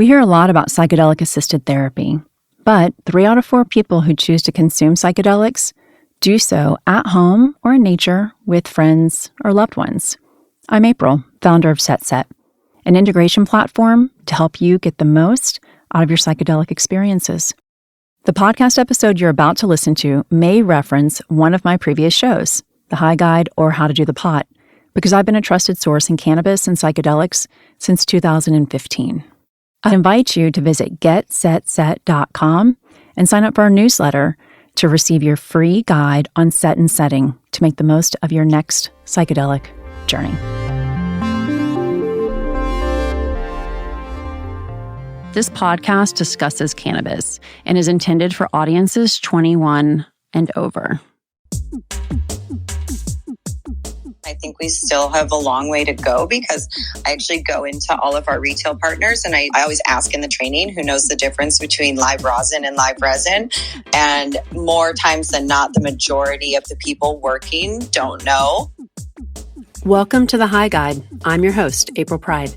We hear a lot about psychedelic-assisted therapy, but 3 out of 4 people who choose to consume psychedelics do so at home or in nature with friends or loved ones. I'm April, founder of SetSet, an integration platform to help you get the most out of your psychedelic experiences. The podcast episode you're about to listen to may reference one of my previous shows, The High Guide or How to Do the Pot, because I've been a trusted source in cannabis and psychedelics since 2015. I invite you to visit getsetset.com and sign up for our newsletter to receive your free guide on set and setting to make the most of your next psychedelic journey. This podcast discusses cannabis and is intended for audiences 21 and over. I think we still have a long way to go because I actually go into all of our retail partners and I always ask in the training who knows the difference between live rosin and live resin. And more times than not, the majority of the people working don't know. Welcome to The High Guide. I'm your host, April Pride.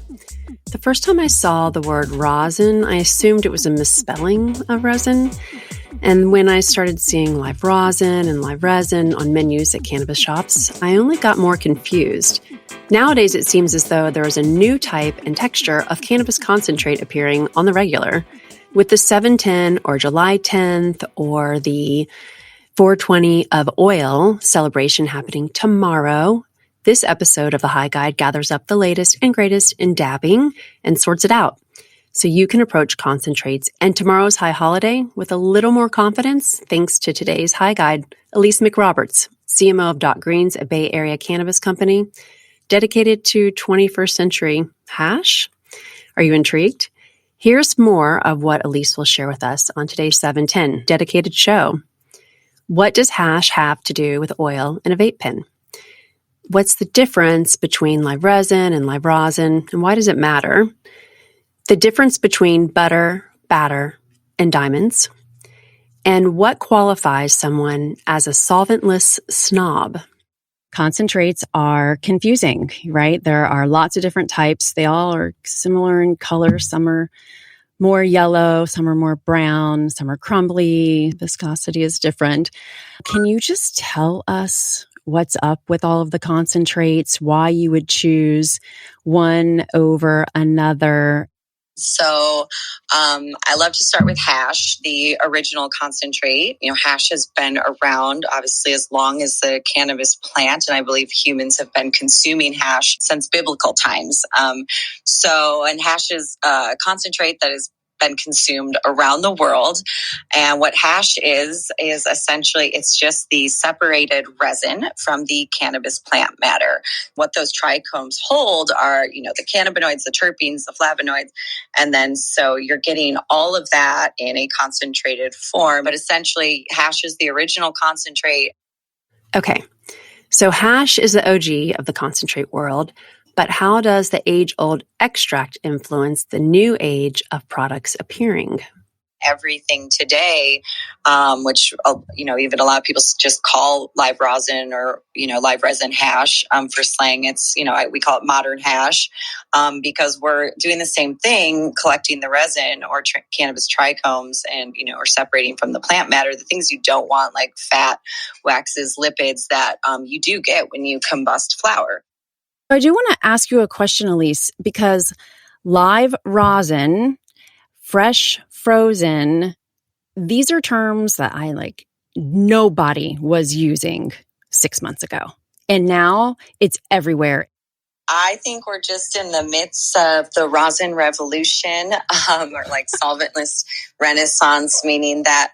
The first time I saw the word rosin, I assumed it was a misspelling of resin. And when I started seeing live rosin and live resin on menus at cannabis shops, I only got more confused. Nowadays, it seems as though there is a new type and texture of cannabis concentrate appearing on the regular, with the 7/10 or July 10th or the 420 of oil celebration happening tomorrow. This episode of The High Guide gathers up the latest and greatest in dabbing and sorts it out, so you can approach concentrates and tomorrow's high holiday with a little more confidence thanks to today's High Guide, Elise McRoberts, CMO of Dot Greens, a Bay Area cannabis company dedicated to 21st century hash. Are you intrigued? Here's more of what Elise will share with us on today's 710 dedicated show. What does hash have to do with oil and a vape pen? What's the difference between live resin and live rosin, and why does it matter? The difference between butter, batter, and diamonds, and what qualifies someone as a solventless snob. Concentrates are confusing, right? There are lots of different types. They all are similar in color. Some are more yellow, some are more brown, some are crumbly. Viscosity is different. Can you just tell us what's up with all of the concentrates, why you would choose one over another? So I love to start with hash, the original concentrate. You know, hash has been around obviously as long as the cannabis plant, and I believe humans have been consuming hash since biblical times. And hash is a concentrate that has been consumed around the world. And what hash is essentially, it's just the separated resin from the cannabis plant matter. What those trichomes hold are, the cannabinoids, the terpenes, the flavonoids. And then so you're getting all of that in a concentrated form. But essentially, hash is the original concentrate. Okay, so hash is the OG of the concentrate world. But how does the age-old extract influence the new age of products appearing? Everything today, which, even a lot of people just call live rosin or, live resin hash for slang. It's, we call it modern hash because we're doing the same thing, collecting the resin or cannabis trichomes and, or separating from the plant matter, the things you don't want like fat, waxes, lipids that you do get when you combust flower. I do want to ask you a question, Elise, because live rosin, fresh frozen, these are terms that nobody was using 6 months ago. And now it's everywhere. I think we're just in the midst of the rosin revolution, or solventless renaissance, meaning that,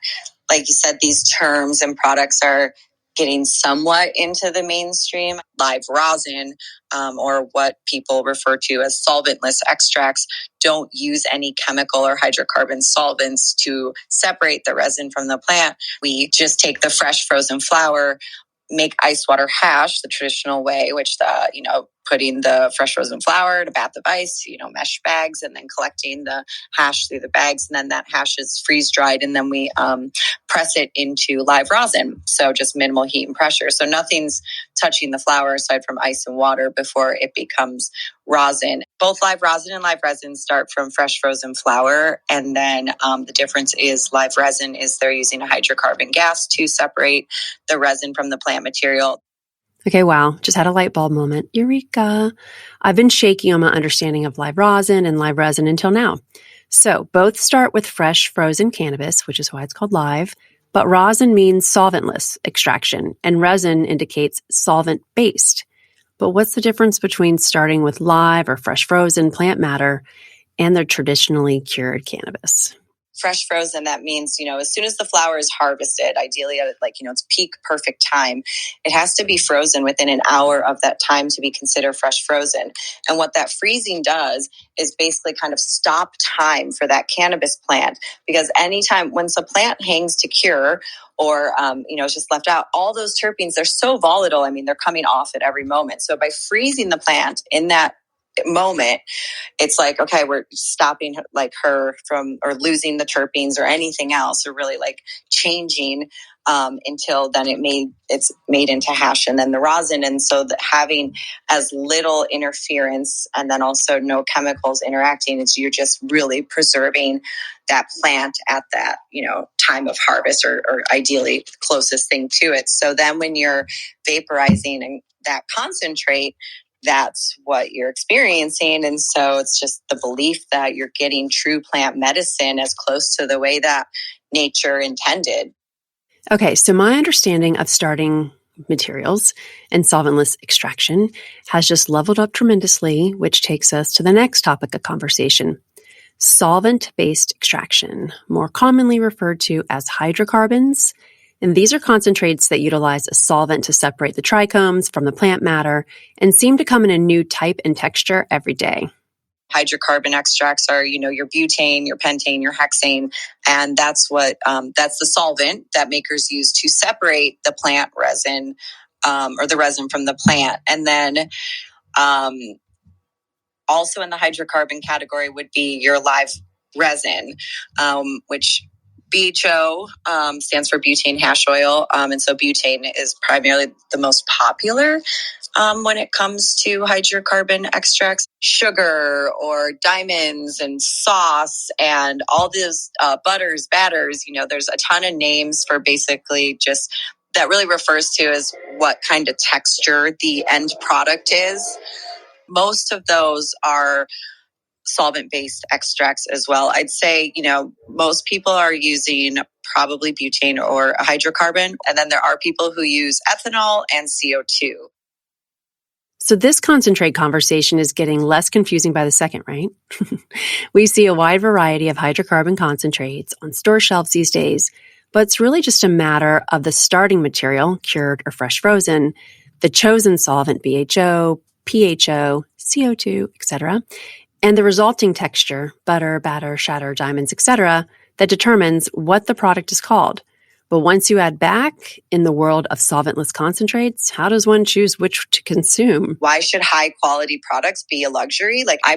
like you said, these terms and products are getting somewhat into the mainstream. Live rosin, or what people refer to as solventless extracts, don't use any chemical or hydrocarbon solvents to separate the resin from the plant. We just take the fresh frozen flower, make ice water hash the traditional way, which putting the fresh frozen flower, a bath of ice, mesh bags, and then collecting the hash through the bags. And then that hash is freeze dried, and then we press it into live rosin. So just minimal heat and pressure. So nothing's touching the flower aside from ice and water before it becomes rosin. Both live rosin and live resin start from fresh frozen flower. And then the difference is live resin is they're using a hydrocarbon gas to separate the resin from the plant material. Okay, wow. Just had a light bulb moment. Eureka. I've been shaky on my understanding of live rosin and live resin until now. So both start with fresh frozen cannabis, which is why it's called live, but rosin means solventless extraction and resin indicates solvent-based. But what's the difference between starting with live or fresh frozen plant matter and the traditionally cured cannabis? Fresh frozen, that means, as soon as the flower is harvested, ideally at its peak perfect time, it has to be frozen within an hour of that time to be considered fresh frozen. And what that freezing does is basically kind of stop time for that cannabis plant, because anytime once a plant hangs to cure or, it's just left out, all those terpenes, they're so volatile. I mean, they're coming off at every moment. So by freezing the plant in that moment, it's like, okay, we're stopping her from or losing the terpenes or anything else, or really changing until then it's made into hash and then the rosin. And so having as little interference and then also no chemicals interacting, you're just really preserving that plant at that, time of harvest or ideally closest thing to it. So then when you're vaporizing and that concentrate, that's what you're experiencing. And so it's just the belief that you're getting true plant medicine as close to the way that nature intended. Okay, so my understanding of starting materials and solventless extraction has just leveled up tremendously, which takes us to the next topic of conversation. Solvent-based extraction, more commonly referred to as hydrocarbons. And these are concentrates that utilize a solvent to separate the trichomes from the plant matter and seem to come in a new type and texture every day. Hydrocarbon extracts are, your butane, your pentane, your hexane, and that's the solvent that makers use to separate the plant resin or the resin from the plant. And then also in the hydrocarbon category would be your live resin, which BHO stands for butane hash oil. And so butane is primarily the most popular when it comes to hydrocarbon extracts. Sugar or diamonds and sauce and all these butters, batters, there's a ton of names for basically just that really refers to as what kind of texture the end product is. Most of those are solvent-based extracts as well. I'd say, most people are using probably butane or a hydrocarbon. And then there are people who use ethanol and CO2. So this concentrate conversation is getting less confusing by the second, right? We see a wide variety of hydrocarbon concentrates on store shelves these days, but it's really just a matter of the starting material, cured or fresh frozen, the chosen solvent, BHO, PHO, CO2, etc., and the resulting texture, butter, batter, shatter, diamonds, etc., that determines what the product is called. But once you add back in the world of solventless concentrates, how does one choose which to consume? Why should high quality products be a luxury? I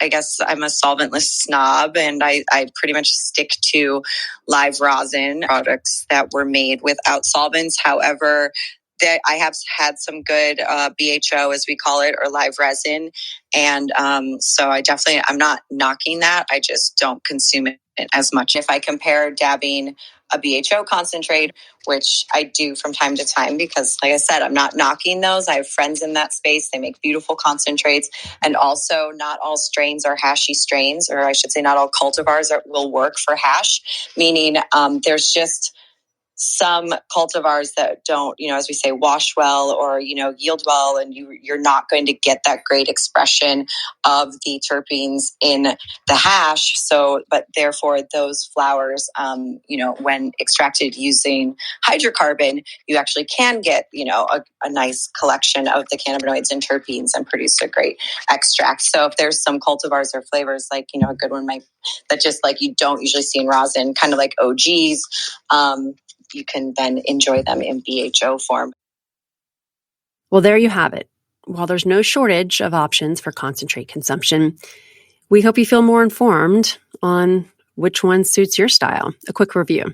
guess I'm a solventless snob, and I pretty much stick to live rosin products that were made without solvents. However, I have had some good BHO, as we call it, or live resin. And so I'm not knocking that. I just don't consume it as much. If I compare dabbing a BHO concentrate, which I do from time to time, because like I said, I'm not knocking those. I have friends in that space. They make beautiful concentrates. And also not all strains are hashy strains, or I should say not all cultivars will work for hash, meaning there's just some cultivars that don't, as we say, wash well or, yield well, and you're not going to get that great expression of the terpenes in the hash. So, but therefore those flowers, when extracted using hydrocarbon, you actually can get, a nice collection of the cannabinoids and terpenes and produce a great extract. So if there's some cultivars or flavors, a good one that just you don't usually see in rosin, kind of like OGs, you can then enjoy them in BHO form. Well, there you have it. while there's no shortage of options for concentrate consumption, we hope you feel more informed on which one suits your style. A quick review.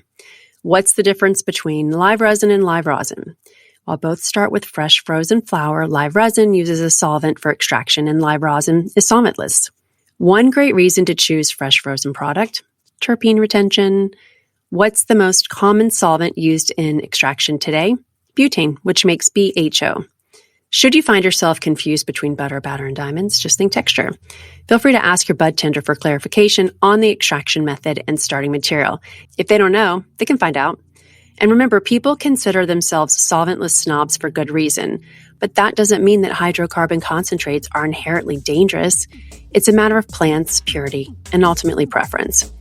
What's the difference between live resin and live rosin? While both start with fresh frozen flower, live resin uses a solvent for extraction and live rosin is solventless. One great reason to choose fresh frozen product, terpene retention. What's the most common solvent used in extraction today? Butane, which makes BHO. Should you find yourself confused between butter, batter, and diamonds, just think texture. Feel free to ask your bud tender for clarification on the extraction method and starting material. If they don't know, they can find out. And remember, people consider themselves solventless snobs for good reason, but that doesn't mean that hydrocarbon concentrates are inherently dangerous. It's a matter of plants, purity, and ultimately preference.